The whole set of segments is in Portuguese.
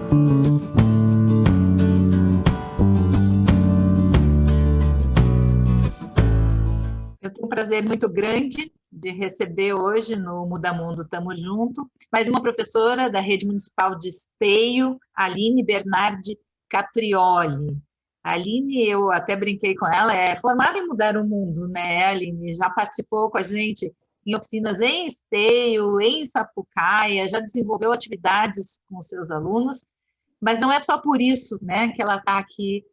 Eu tenho um prazer muito grande de receber hoje no Muda Mundo Tamo Junto, mais uma professora da Rede Municipal de Esteio, Aline Bernardi Caprioli. A Aline, eu até brinquei com ela, é formada em mudar o mundo, né, Aline? Já participou com a gente em oficinas em Esteio, em Sapucaia, já desenvolveu atividades com seus alunos, mas não é só por isso, né, que ela está aqui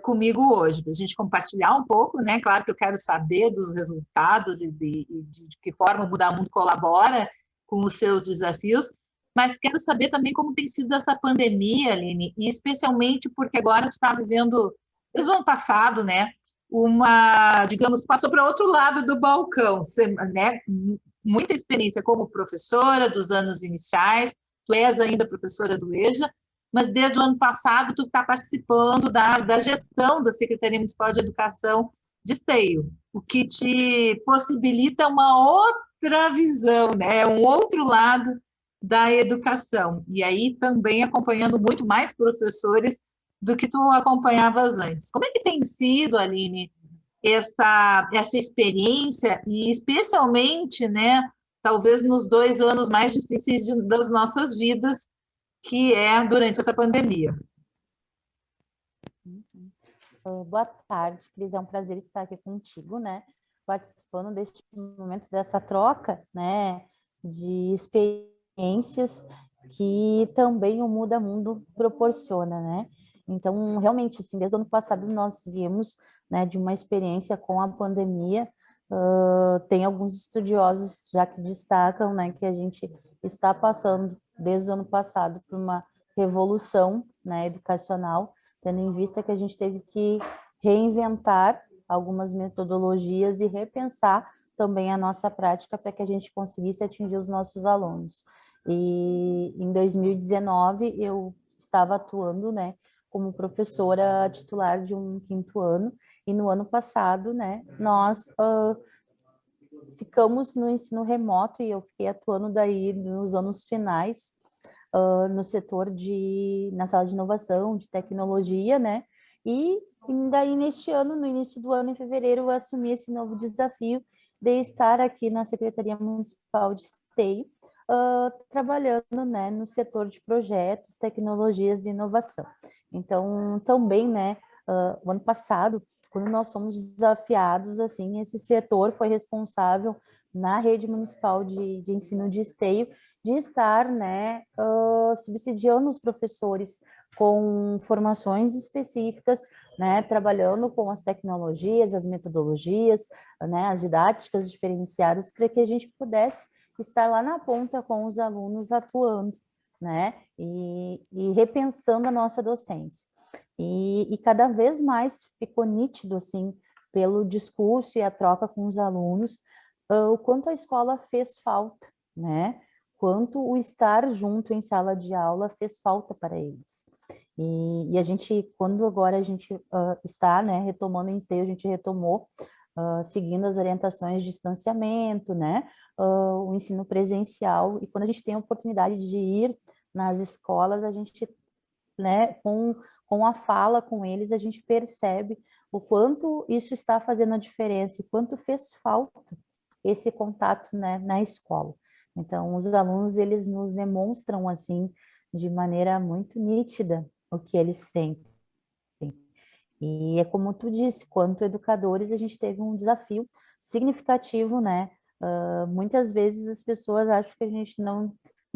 comigo hoje, para a gente compartilhar um pouco, né? Claro que eu quero saber dos resultados e de que forma o Mudar o Mundo colabora com os seus desafios, mas quero saber também como tem sido essa pandemia, Aline, e especialmente porque agora a gente está vivendo, desde o ano passado, né? Uma, digamos, passou para outro lado do balcão, né? Muita experiência como professora dos anos iniciais, tu és ainda professora do EJA, mas desde o ano passado tu está participando da gestão da Secretaria Municipal de Educação de Esteio, o que te possibilita uma outra visão, né? Um outro lado da educação. E aí também acompanhando muito mais professores do que tu acompanhavas antes. Como é que tem sido, Aline, essa experiência, e especialmente, né, talvez nos 2 anos mais difíceis das nossas vidas, que é durante essa pandemia? Boa tarde, Cris. É um prazer estar aqui contigo, né? Participando deste momento, dessa troca, né? De experiências que também o Muda Mundo proporciona, né? Então, realmente, assim, desde o ano passado nós viemos, né, de uma experiência com a pandemia. Tem alguns estudiosos já que destacam, né, que a gente está passando desde o ano passado por uma revolução, né, educacional, tendo em vista que a gente teve que reinventar algumas metodologias e repensar também a nossa prática para que a gente conseguisse atingir os nossos alunos. E em 2019 eu estava atuando, né, como professora titular de um 5º ano, e no ano passado, né, nós ficamos no ensino remoto e eu fiquei atuando daí nos anos finais, no setor na sala de inovação, de tecnologia, né? E daí neste ano, no início do ano, em fevereiro, eu assumi esse novo desafio de estar aqui na Secretaria Municipal de Esteio, trabalhando, né, no setor de projetos, tecnologias e inovação. Então, também, né, o ano passado, quando nós fomos desafiados, assim, esse setor foi responsável na rede municipal de ensino de Esteio de estar, né, subsidiando os professores com formações específicas, né, trabalhando com as tecnologias, as metodologias, né, as didáticas diferenciadas, para que a gente pudesse estar lá na ponta com os alunos atuando, né, e repensando a nossa docência. E cada vez mais ficou nítido, assim, pelo discurso e a troca com os alunos, o quanto a escola fez falta, né, quanto o estar junto em sala de aula fez falta para eles. E a gente, quando agora a gente está, né, retomando o Esteio, a gente retomou, seguindo as orientações de distanciamento, né, o ensino presencial, e quando a gente tem a oportunidade de ir nas escolas, a gente, né, com a fala com eles, a gente percebe o quanto isso está fazendo a diferença, e quanto fez falta esse contato, né, na escola. Então, os alunos, eles nos demonstram, assim, de maneira muito nítida o que eles sentem. E é como tu disse, quanto educadores, a gente teve um desafio significativo, né? Muitas vezes as pessoas acham que a gente não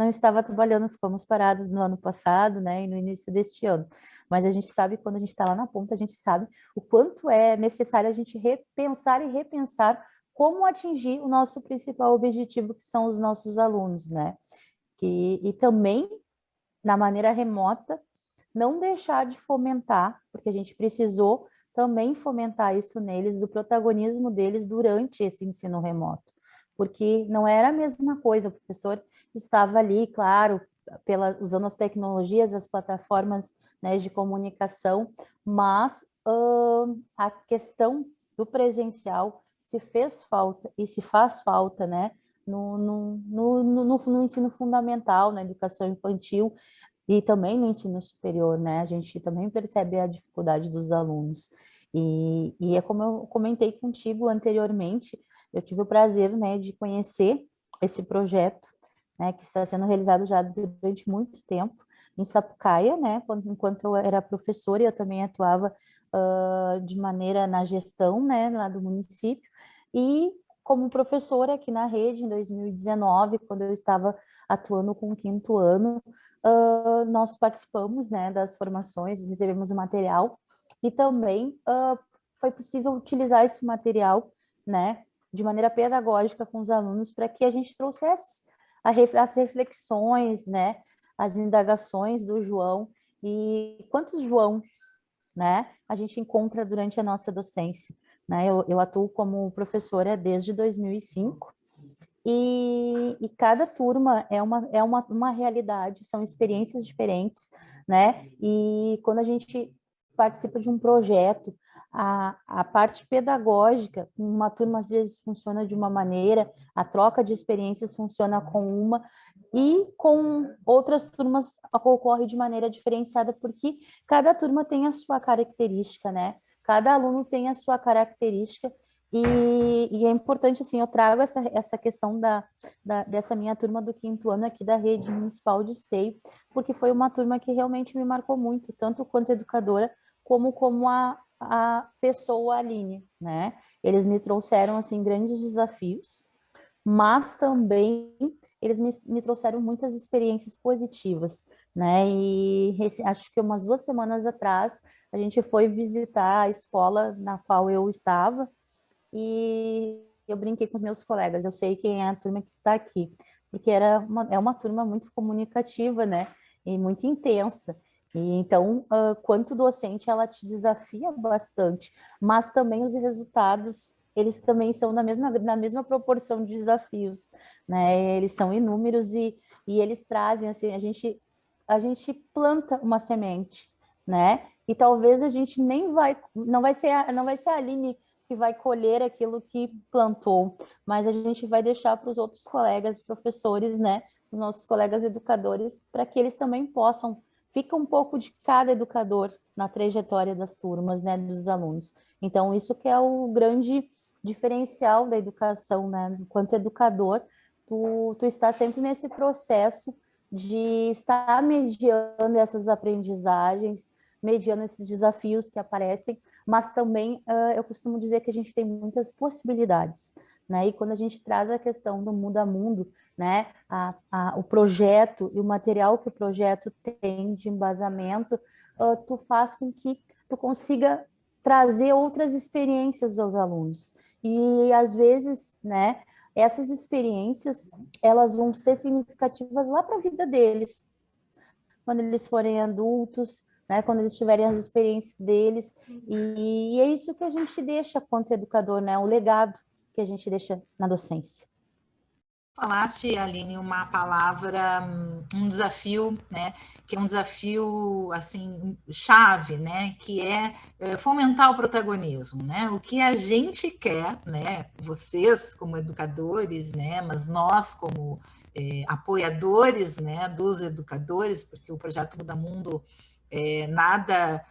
estava trabalhando, ficamos parados no ano passado, né, e no início deste ano. Mas a gente sabe, quando a gente está lá na ponta, a gente sabe o quanto é necessário a gente repensar e repensar como atingir o nosso principal objetivo, que são os nossos alunos, né? E também, na maneira remota, não deixar de fomentar, porque a gente precisou também fomentar isso neles, do protagonismo deles durante esse ensino remoto, porque não era a mesma coisa, o professor estava ali, claro, usando as tecnologias, as plataformas, né, de comunicação, mas a questão do presencial se fez falta e se faz falta, né, no ensino fundamental, na educação infantil, E também no ensino superior, né? A gente também percebe a dificuldade dos alunos. E é como eu comentei contigo anteriormente, eu tive o prazer, né, de conhecer esse projeto, né, que está sendo realizado já durante muito tempo em Sapucaia, né, enquanto eu era professora, eu também atuava de maneira na gestão, né, lá do município, e como professora aqui na rede em 2019, quando eu estava atuando com o quinto ano, nós participamos, né, das formações, recebemos o material e também foi possível utilizar esse material, né, de maneira pedagógica com os alunos para que a gente trouxesse as reflexões, né, as indagações do João e quantos João, né, a gente encontra durante a nossa docência, né? Eu atuo como professora desde 2005 e cada turma é uma realidade, são experiências diferentes, né? E quando a gente participa de um projeto, a parte pedagógica, uma turma às vezes funciona de uma maneira, a troca de experiências funciona com uma, e com outras turmas ocorre de maneira diferenciada, porque cada turma tem a sua característica, né? Cada aluno tem a sua característica, e é importante, assim, eu trago essa questão dessa minha turma do quinto ano aqui da Rede Municipal de Esteio, porque foi uma turma que realmente me marcou muito, tanto quanto educadora, como a pessoa Aline, né? Eles me trouxeram, assim, grandes desafios, mas também eles me trouxeram muitas experiências positivas, né? E acho que umas 2 semanas atrás, a gente foi visitar a escola na qual eu estava, e eu brinquei com os meus colegas, eu sei quem é a turma que está aqui, porque é uma turma muito comunicativa, né, e muito intensa. E então, quanto docente, ela te desafia bastante, mas também os resultados, eles também são na mesma proporção de desafios, né, eles são inúmeros e eles trazem, assim, a gente planta uma semente, né, e talvez a gente nem vai, não vai ser a Aline que vai colher aquilo que plantou, mas a gente vai deixar para os outros colegas professores, né, os nossos colegas educadores, para que eles também possam, fica um pouco de cada educador na trajetória das turmas, né, dos alunos. Então, isso que é o grande diferencial da educação, né, enquanto educador, tu está sempre nesse processo de estar mediando essas aprendizagens, mediando esses desafios que aparecem, mas também eu costumo dizer que a gente tem muitas possibilidades, né? E quando a gente traz a questão do Muda Mundo, né, o projeto e o material que o projeto tem de embasamento, tu faz com que tu consiga trazer outras experiências aos alunos. E às vezes, né, essas experiências, elas vão ser significativas lá para a vida deles, quando eles forem adultos, né, quando eles tiverem as experiências deles, e é isso que a gente deixa quanto educador, né, o legado que a gente deixa na docência. Falaste, Aline, uma palavra, um desafio, né, que é um desafio, assim, chave, né, que é fomentar o protagonismo, né, o que a gente quer, né, vocês como educadores, né, mas nós como apoiadores, né, dos educadores, porque o Projeto Muda Mundo nada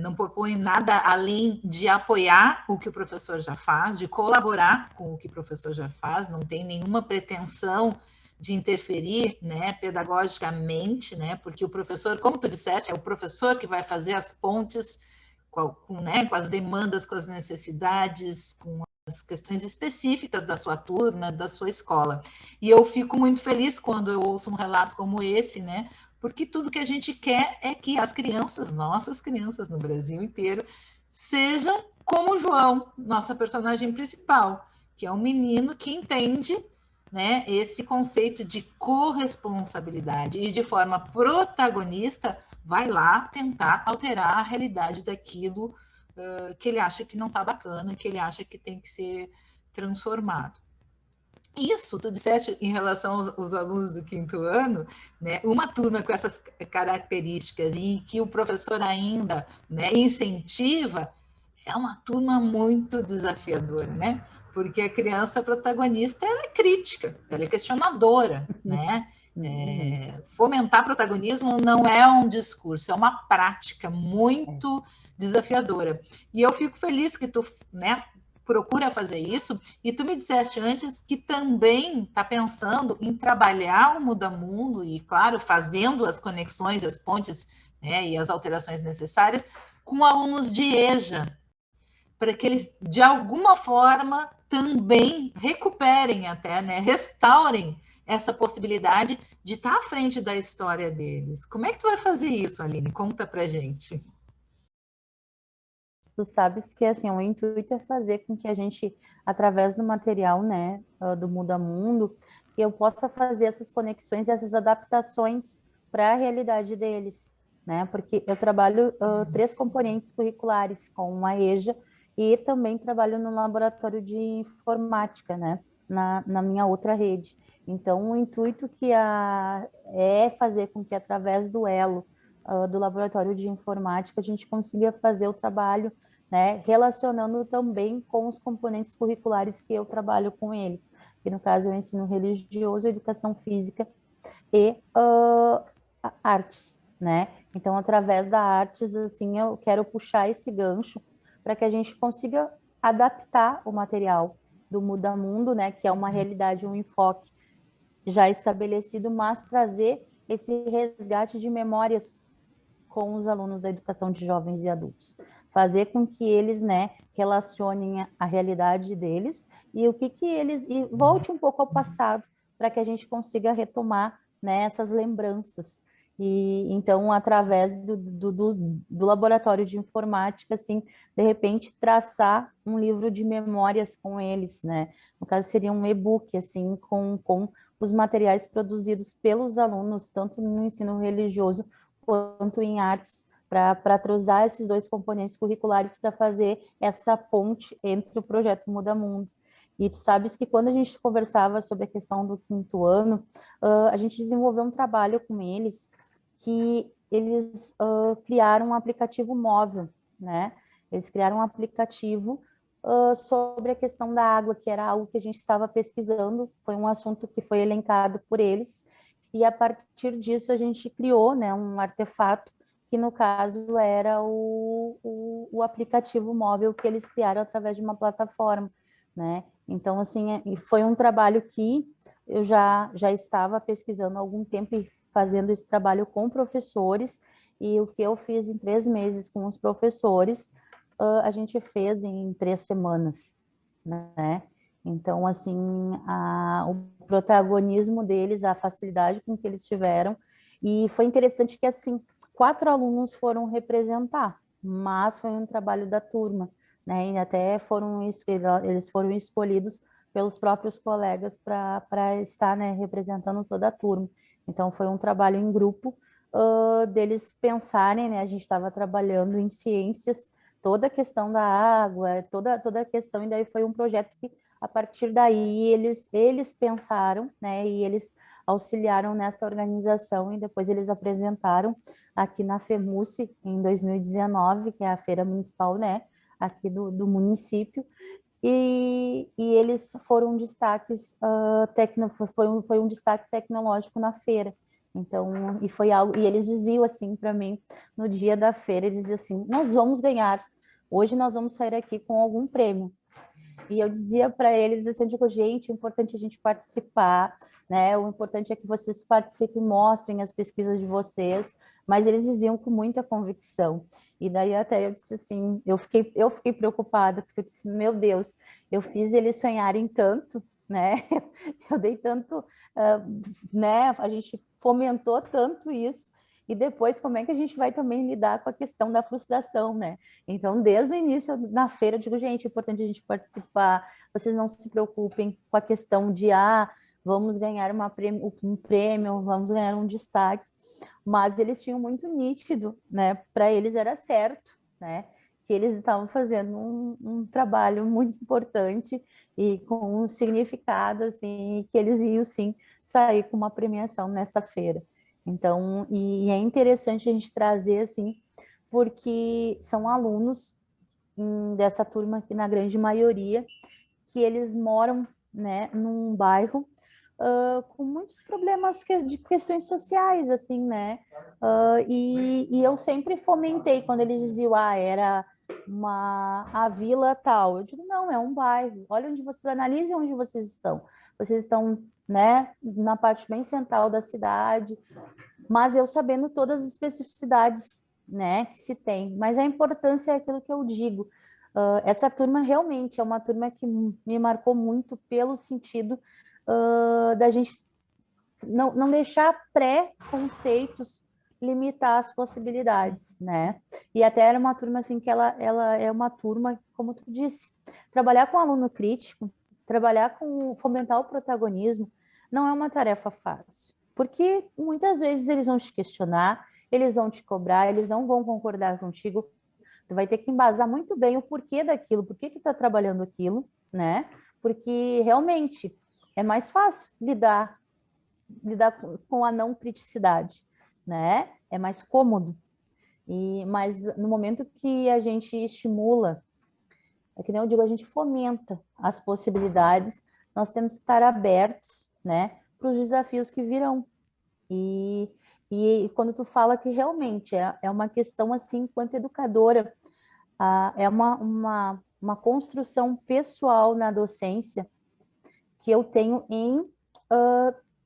não propõe nada além de apoiar o que o professor já faz, de colaborar com o que o professor já faz, não tem nenhuma pretensão de interferir, né, pedagogicamente, né, porque o professor, como tu disseste, é o professor que vai fazer as pontes com as demandas, com as necessidades, com as questões específicas da sua turma, da sua escola. E eu fico muito feliz quando eu ouço um relato como esse, né, porque tudo que a gente quer é que as crianças, nossas crianças no Brasil inteiro, sejam como o João, nossa personagem principal, que é um menino que entende, né, esse conceito de corresponsabilidade e de forma protagonista vai lá tentar alterar a realidade daquilo que ele acha que não está bacana, que ele acha que tem que ser transformado. Isso, tu disseste em relação aos alunos do quinto ano, né, uma turma com essas características e que o professor ainda, né, incentiva, é uma turma muito desafiadora, né? Porque a criança protagonista ela é crítica, ela é questionadora, né? Fomentar protagonismo não é um discurso, é uma prática muito desafiadora. E eu fico feliz que tu, né, procura fazer isso, e tu me disseste antes que também está pensando em trabalhar o Muda Mundo, e claro, fazendo as conexões, as pontes, né, e as alterações necessárias com alunos de EJA, para que eles, de alguma forma, também recuperem até, né, restaurem essa possibilidade de estar à frente da história deles. Como é que tu vai fazer isso, Aline? Conta pra gente. Tu sabes que, assim, o intuito é fazer com que a gente, através do material, né, do Muda Mundo, que eu possa fazer essas conexões e essas adaptações para a realidade deles, né, porque eu trabalho 3 componentes curriculares com a EJA e também trabalho no laboratório de informática, né, na minha outra rede. Então, o intuito é fazer com que, através do elo, do laboratório de informática, a gente consiga fazer o trabalho, né, relacionando também com os componentes curriculares que eu trabalho com eles, que no caso é o ensino religioso, educação física e artes, né? Então, através da artes, assim, eu quero puxar esse gancho para que a gente consiga adaptar o material do Muda Mundo, né, que é uma realidade, um enfoque já estabelecido, mas trazer esse resgate de memórias com os alunos da educação de jovens e adultos. Fazer com que eles, né, relacionem a realidade deles e o que eles... E volte um pouco ao passado para que a gente consiga retomar, né, essas lembranças. E então, através do laboratório de informática, assim, de repente, traçar um livro de memórias com eles, né? No caso, seria um e-book, assim, com os materiais produzidos pelos alunos, tanto no ensino religioso quanto em artes, para usar esses 2 componentes curriculares para fazer essa ponte entre o projeto Muda Mundo. E tu sabes que quando a gente conversava sobre a questão do 5º ano, a gente desenvolveu um trabalho com eles, que eles criaram um aplicativo móvel, né? Eles criaram um aplicativo sobre a questão da água, que era algo que a gente estava pesquisando, foi um assunto que foi elencado por eles, e a partir disso a gente criou, né, um artefato, que no caso era o aplicativo móvel que eles criaram através de uma plataforma, né? Então, assim, foi um trabalho que eu já estava pesquisando há algum tempo e fazendo esse trabalho com professores, e o que eu fiz em 3 meses com os professores, a gente fez em 3 semanas, né? Então, assim, o protagonismo deles, a facilidade com que eles tiveram, e foi interessante que, assim, 4 alunos foram representar, mas foi um trabalho da turma, né? E até eles foram escolhidos pelos próprios colegas para estar, né, representando toda a turma. Então, foi um trabalho em grupo, deles pensarem, né? A gente estava trabalhando em ciências, toda a questão da água, toda a questão, e daí foi um projeto que, a partir daí, eles pensaram, né, e eles auxiliaram nessa organização, e depois eles apresentaram aqui na FEMUSE, em 2019, que é a Feira Municipal, né, aqui do município, e eles foram destaques, foi um destaque tecnológico na feira. Então, e foi algo, e eles diziam assim para mim, no dia da feira, eles diziam assim: nós vamos ganhar, hoje nós vamos sair aqui com algum prêmio. E eu dizia para eles assim, eu digo, gente, o importante é a gente participar, né? O importante é que vocês participem, mostrem as pesquisas de vocês, mas eles diziam com muita convicção. E daí até eu disse assim, eu fiquei preocupada, porque eu disse, meu Deus, eu fiz eles sonharem tanto, né? Eu dei tanto, né? A gente fomentou tanto isso, e depois como é que a gente vai também lidar com a questão da frustração, né? Então, desde o início na feira, eu digo, gente, é importante a gente participar, vocês não se preocupem com a questão de, vamos ganhar um prêmio, vamos ganhar um destaque, mas eles tinham muito nítido, né? Para eles era certo, né? Que eles estavam fazendo um trabalho muito importante e com um significado, assim, e que eles iam, sim, sair com uma premiação nessa feira. Então, e é interessante a gente trazer, assim, porque são alunos dessa turma aqui, na grande maioria, que eles moram, né, num bairro com muitos problemas de questões sociais, assim, né? E eu sempre fomentei quando eles diziam, era a vila tal. Eu digo, não, é um bairro. Olha onde vocês analisem onde vocês estão. Vocês estão, né, na parte bem central da cidade, mas eu sabendo todas as especificidades, né, que se tem. Mas a importância é aquilo que eu digo. Essa turma realmente é uma turma que me marcou muito pelo sentido da gente não deixar pré-conceitos limitar as possibilidades, né? E até era uma turma assim que ela é uma turma, como tu disse, trabalhar com aluno crítico, trabalhar com fomentar o protagonismo, não é uma tarefa fácil, porque muitas vezes eles vão te questionar, eles vão te cobrar, eles não vão concordar contigo. Tu vai ter que embasar muito bem o porquê daquilo, por que tu está trabalhando aquilo, né? Porque realmente é mais fácil lidar com a não criticidade, né? É mais cômodo. Mas no momento que a gente estimula, é que nem eu digo, a gente fomenta as possibilidades, nós temos que estar abertos, né, para os desafios que virão. E, e quando tu fala que realmente é uma questão assim, enquanto educadora, é uma construção pessoal na docência que eu tenho em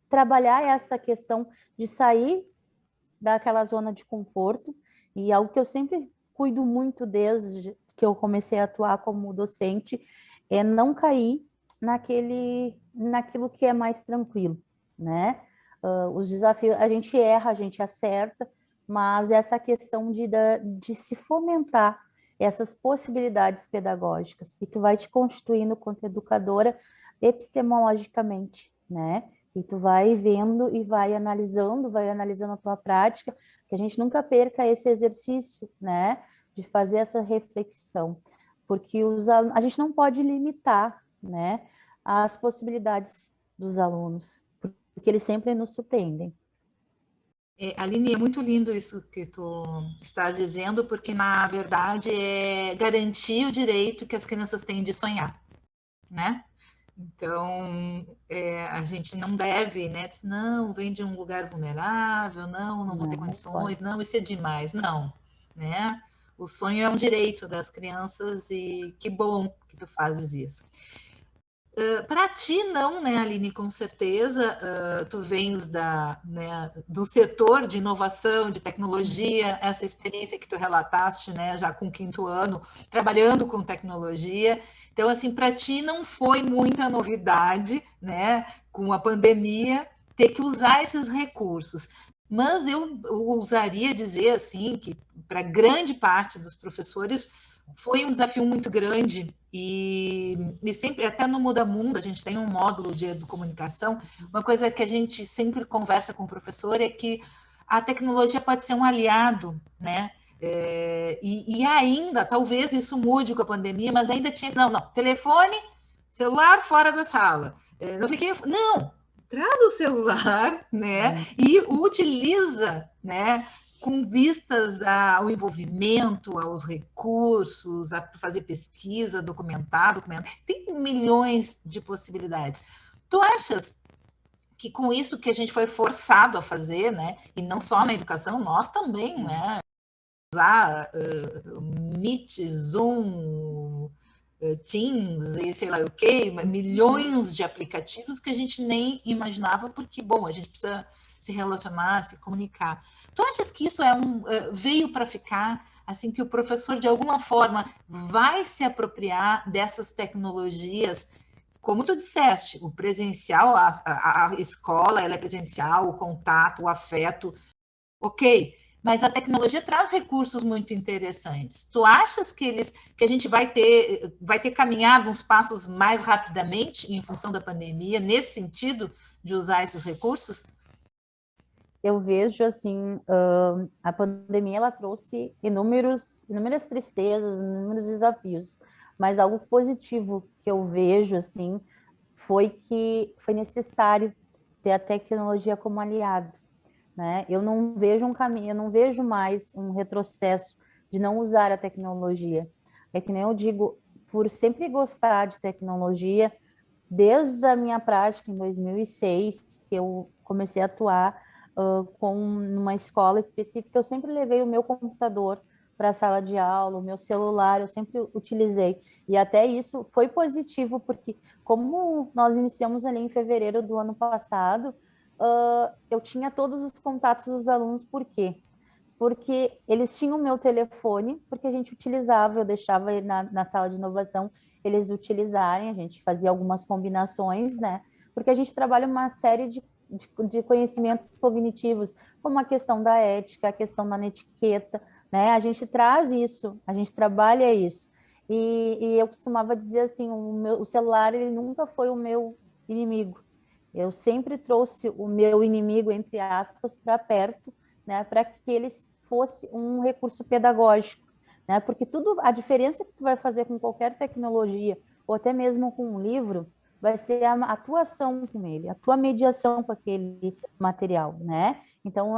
trabalhar essa questão de sair daquela zona de conforto, e algo que eu sempre cuido muito desde que eu comecei a atuar como docente é não cair naquilo que é mais tranquilo, né? Os desafios, a gente erra, a gente acerta, mas essa questão de se fomentar essas possibilidades pedagógicas, e tu vai te constituindo quanto educadora epistemologicamente, né? E tu vai vendo e vai analisando a tua prática, que a gente nunca perca esse exercício, né? De fazer essa reflexão, porque a gente não pode limitar, né? As possibilidades dos alunos, porque eles sempre nos surpreendem. Aline, é muito lindo isso que tu estás dizendo, porque na verdade é garantir o direito que as crianças têm de sonhar, né? Então, a gente não deve, né? Não, vem de um lugar vulnerável, não vou ter condições, Pode. não, isso é demais, não, né? O sonho é um direito das crianças e que bom que tu fazes isso. Para ti, não, né, Aline, com certeza, tu vens né, do setor de inovação, de tecnologia, essa experiência que tu relataste, né, já com o 5º ano, trabalhando com tecnologia. Então, assim, para ti não foi muita novidade, né, com a pandemia, ter que usar esses recursos. Mas eu ousaria dizer, assim, que para grande parte dos professores foi um desafio muito grande e sempre, até no Muda Mundo, a gente tem um módulo de educomunicação, uma coisa que a gente sempre conversa com o professor é que a tecnologia pode ser um aliado, né? E ainda, talvez isso mude com a pandemia, mas ainda tinha, não, telefone, celular fora da sala, não sei o que, não, traz o celular, né? E utiliza, né? Com vistas ao envolvimento, aos recursos, a fazer pesquisa, documentar. Tem milhões de possibilidades. Tu achas que com isso que a gente foi forçado a fazer, né, e não só na educação, nós também, né, usar Meet, Zoom, Teams e sei lá o quê, milhões de aplicativos que a gente nem imaginava, porque, bom, a gente precisa se relacionar, se comunicar. Tu achas que isso veio para ficar, assim, que o professor, de alguma forma, vai se apropriar dessas tecnologias? Como tu disseste, o presencial, a escola, ela é presencial, o contato, o afeto, ok, mas a tecnologia traz recursos muito interessantes. Tu achas que a gente vai ter caminhado uns passos mais rapidamente em função da pandemia, nesse sentido de usar esses recursos? Eu vejo assim, a pandemia ela trouxe inúmeras tristezas, inúmeros desafios, mas algo positivo que eu vejo assim foi que foi necessário ter a tecnologia como aliado, né? Eu não vejo um caminho, eu não vejo mais um retrocesso de não usar a tecnologia. É que nem eu digo, por sempre gostar de tecnologia, desde a minha prática em 2006, que eu comecei a atuar com numa escola específica, eu sempre levei o meu computador para a sala de aula, o meu celular, eu sempre utilizei. E até isso foi positivo, porque como nós iniciamos ali em fevereiro do ano passado, eu tinha todos os contatos dos alunos, por quê? Porque eles tinham o meu telefone, porque a gente utilizava, eu deixava ele na sala de inovação, eles utilizarem, a gente fazia algumas combinações, né? Porque a gente trabalha uma série de conhecimentos cognitivos, como a questão da ética, a questão da etiqueta, né? A gente traz isso, a gente trabalha isso. E eu costumava dizer assim, o celular, ele nunca foi o meu inimigo. Eu sempre trouxe o meu inimigo, entre aspas, para perto, né, para que eles fosse um recurso pedagógico, né? Porque tudo, a diferença que tu vai fazer com qualquer tecnologia, ou até mesmo com um livro, vai ser a atuação com ele, a tua mediação com aquele material, né? Então,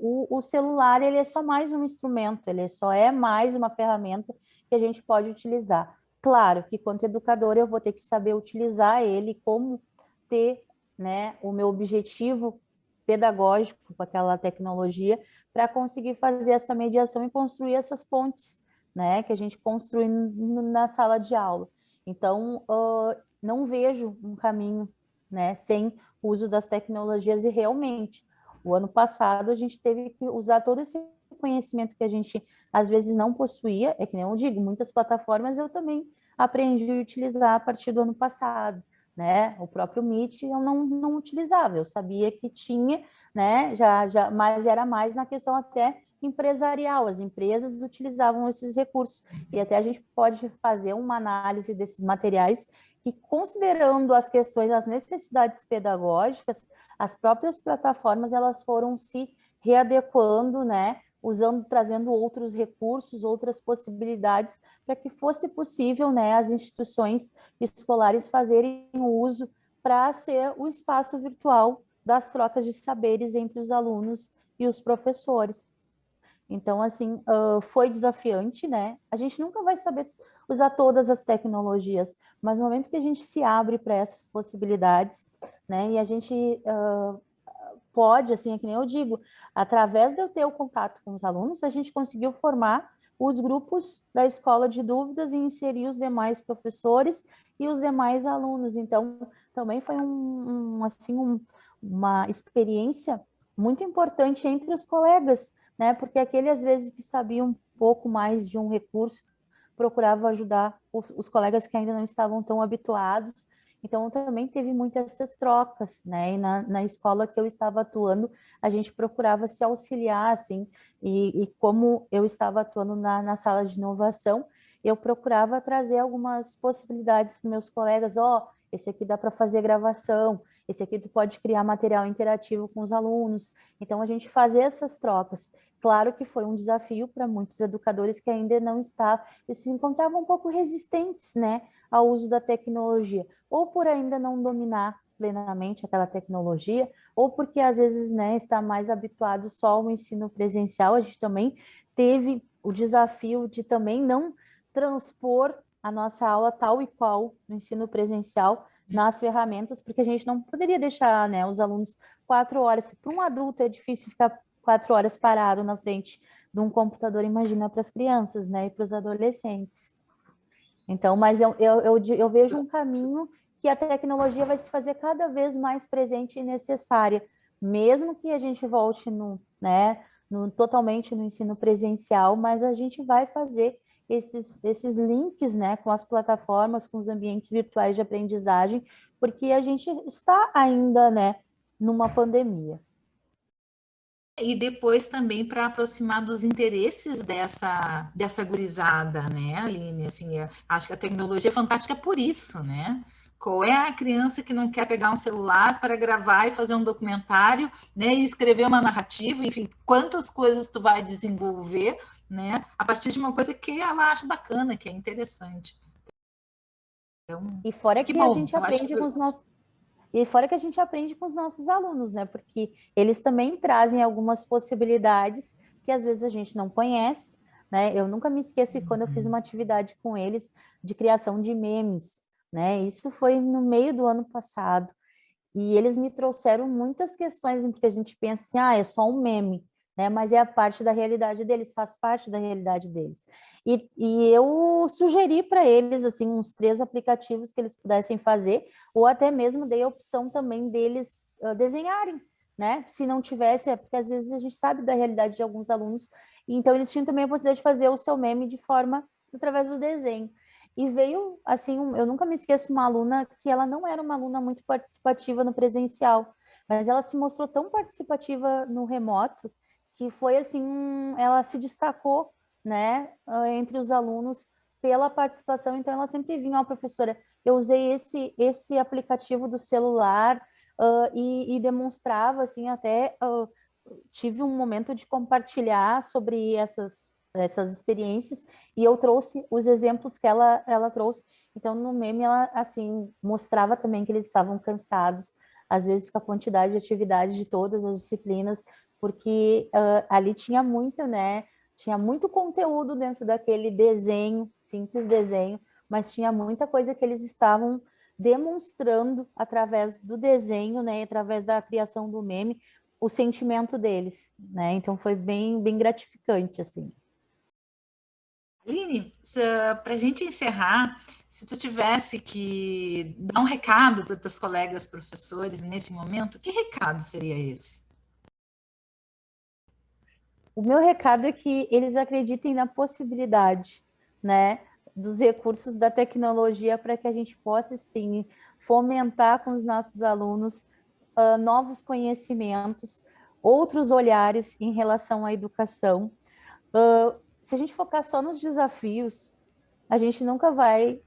o celular, ele é só mais um instrumento, ele só é mais uma ferramenta que a gente pode utilizar. Claro que, quanto educador, eu vou ter que saber utilizar ele, como ter, né, o meu objetivo pedagógico com aquela tecnologia para conseguir fazer essa mediação e construir essas pontes, né, que a gente construi na sala de aula. Então, não vejo um caminho, né, sem o uso das tecnologias e realmente, o ano passado a gente teve que usar todo esse conhecimento que a gente às vezes não possuía, é que nem eu digo, muitas plataformas eu também aprendi a utilizar a partir do ano passado, né? O próprio Meet eu não utilizava, eu sabia que tinha, né? Mas era mais na questão até empresarial, as empresas utilizavam esses recursos, e até a gente pode fazer uma análise desses materiais que, considerando as questões, as necessidades pedagógicas, as próprias plataformas, elas foram se readequando, né? Usando, trazendo outros recursos, outras possibilidades, para que fosse possível, né, as instituições escolares fazerem o uso para ser o espaço virtual das trocas de saberes entre os alunos e os professores. Então, assim, foi desafiante, né? A gente nunca vai saber usar todas as tecnologias, mas no momento que a gente se abre para essas possibilidades, né, e a gente pode, assim, é que nem eu digo, através de eu ter o contato com os alunos, a gente conseguiu formar os grupos da escola de dúvidas e inserir os demais professores e os demais alunos. Então, também foi uma experiência muito importante entre os colegas, né? Porque aquele, às vezes, que sabia um pouco mais de um recurso, procurava ajudar os colegas que ainda não estavam tão habituados. Então, também teve muitas essas trocas, né? E na escola que eu estava atuando, a gente procurava se auxiliar, assim, e como eu estava atuando na sala de inovação, eu procurava trazer algumas possibilidades para meus colegas, esse aqui dá para fazer gravação, esse aqui tu pode criar material interativo com os alunos. Então, a gente fazia essas trocas. Claro que foi um desafio para muitos educadores que ainda não estavam, eles se encontravam um pouco resistentes, né, ao uso da tecnologia, ou por ainda não dominar plenamente aquela tecnologia, ou porque às vezes, né, está mais habituado só ao ensino presencial. A gente também teve o desafio de também não transpor a nossa aula tal e qual no ensino presencial nas ferramentas, porque a gente não poderia deixar, né, os alunos 4 horas. Para um adulto é difícil ficar 4 horas parado na frente de um computador, imagina para as crianças, né, e para os adolescentes. Então, mas eu vejo um caminho que a tecnologia vai se fazer cada vez mais presente e necessária, mesmo que a gente volte totalmente no ensino presencial, mas a gente vai fazer esses links, né, com as plataformas, com os ambientes virtuais de aprendizagem, porque a gente está ainda, né, numa pandemia. E depois também para aproximar dos interesses dessa gurizada, né, Aline? Assim, acho que a tecnologia é fantástica por isso, né? Qual é a criança que não quer pegar um celular para gravar e fazer um documentário, né, e escrever uma narrativa, enfim, quantas coisas tu vai desenvolver, né, a partir de uma coisa que ela acha bacana, que é interessante. Então, E fora que que a bom, gente eu acho que aprende com os nossos E fora que a gente aprende com os nossos alunos, né? Porque eles também trazem algumas possibilidades que às vezes a gente não conhece, né? Eu nunca me esqueço que quando eu fiz uma atividade com eles de criação de memes, né? Isso foi no meio do ano passado. E eles me trouxeram muitas questões, porque a gente pensa assim, é só um meme, né? Mas é a parte da realidade deles, faz parte da realidade deles. E eu sugeri para eles, assim, uns 3 aplicativos que eles pudessem fazer, ou até mesmo dei a opção também deles desenharem, né? Se não tivesse, porque às vezes a gente sabe da realidade de alguns alunos, então eles tinham também a possibilidade de fazer o seu meme de forma através do desenho. E veio, assim, eu nunca me esqueço uma aluna que ela não era uma aluna muito participativa no presencial, mas ela se mostrou tão participativa no remoto que foi, assim, ela se destacou, né, entre os alunos pela participação. Então, ela sempre vinha, professora, eu usei esse aplicativo do celular e demonstrava, assim, até tive um momento de compartilhar sobre essas experiências, e eu trouxe os exemplos que ela trouxe. Então, no meme, ela, assim, mostrava também que eles estavam cansados, às vezes com a quantidade de atividades de todas as disciplinas, porque ali tinha muito, né? Tinha muito conteúdo dentro daquele desenho, simples desenho, mas tinha muita coisa que eles estavam demonstrando através do desenho, né? Através da criação do meme, o sentimento deles, né? Então foi bem gratificante, assim. Aline, para a gente encerrar, se tu tivesse que dar um recado para os teus colegas professores nesse momento, que recado seria esse? O meu recado é que eles acreditem na possibilidade, né, dos recursos da tecnologia para que a gente possa, sim, fomentar com os nossos alunos novos conhecimentos, outros olhares em relação à educação. Se a gente focar só nos desafios, a gente nunca vai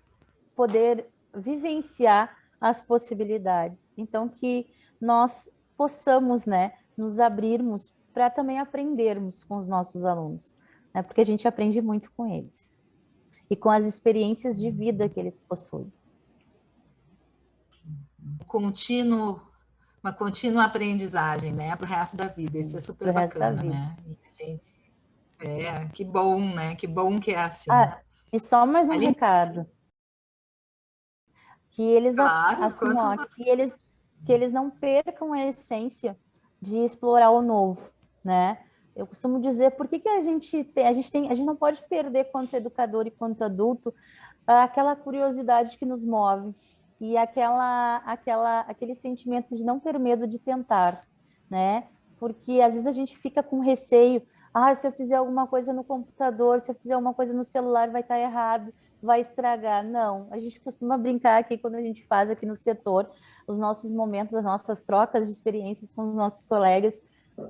poder vivenciar as possibilidades. Então, que nós possamos, né, nos abrirmos para também aprendermos com os nossos alunos, né, porque a gente aprende muito com eles e com as experiências de vida que eles possuem. Uma contínua aprendizagem, né, para o resto da vida. Isso é super bacana, né? Que bom, né? Que bom que é assim. E só mais um recado. Que eles, claro, assim, que eles não percam a essência de explorar o novo, né? Eu costumo dizer, por que a gente não pode perder quanto educador e quanto adulto aquela curiosidade que nos move e aquele sentimento de não ter medo de tentar, né? Porque às vezes a gente fica com receio, se eu fizer alguma coisa no computador, se eu fizer alguma coisa no celular vai estar errado, vai estragar. Não, a gente costuma brincar aqui quando a gente faz aqui no setor os nossos momentos, as nossas trocas de experiências com os nossos colegas,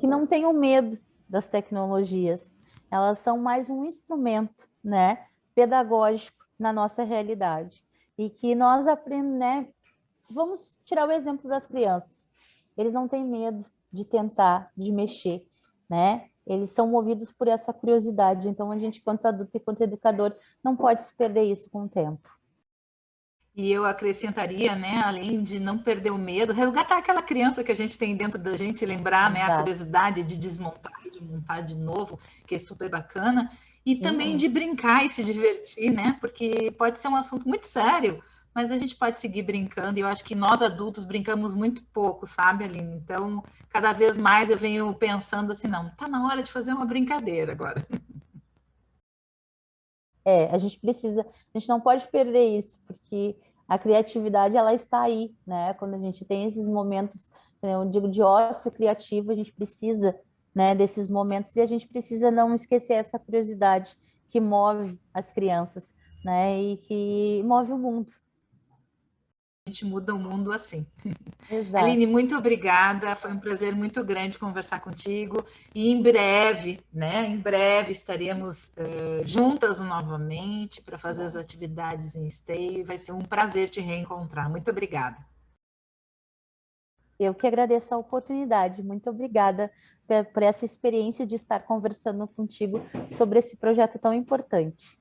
que não tenham medo das tecnologias. Elas são mais um instrumento, né, pedagógico na nossa realidade. E que nós aprendemos, né? Vamos tirar o exemplo das crianças. Eles não têm medo de tentar, de mexer, né? Eles são movidos por essa curiosidade. Então, a gente, quanto adulto e quanto educador, não pode se perder isso com o tempo. E eu acrescentaria, né, além de não perder o medo, resgatar aquela criança que a gente tem dentro da gente, lembrar, né, a curiosidade de desmontar e de montar de novo, que é super bacana, e também de brincar e se divertir, né, porque pode ser um assunto muito sério, mas a gente pode seguir brincando, e eu acho que nós adultos brincamos muito pouco, sabe, Aline? Então, cada vez mais eu venho pensando assim, não, tá na hora de fazer uma brincadeira agora. A gente não pode perder isso, porque a criatividade, ela está aí, né? Quando a gente tem esses momentos, eu digo, de ócio criativo, a gente precisa, né, desses momentos, e a gente precisa não esquecer essa curiosidade que move as crianças, né, e que move o mundo. A gente muda o mundo assim. Exato. Aline, muito obrigada. Foi um prazer muito grande conversar contigo. E em breve, né? Em breve estaremos juntas novamente para fazer as atividades em esteio. Vai ser um prazer te reencontrar. Muito obrigada. Eu que agradeço a oportunidade. Muito obrigada por essa experiência de estar conversando contigo sobre esse projeto tão importante.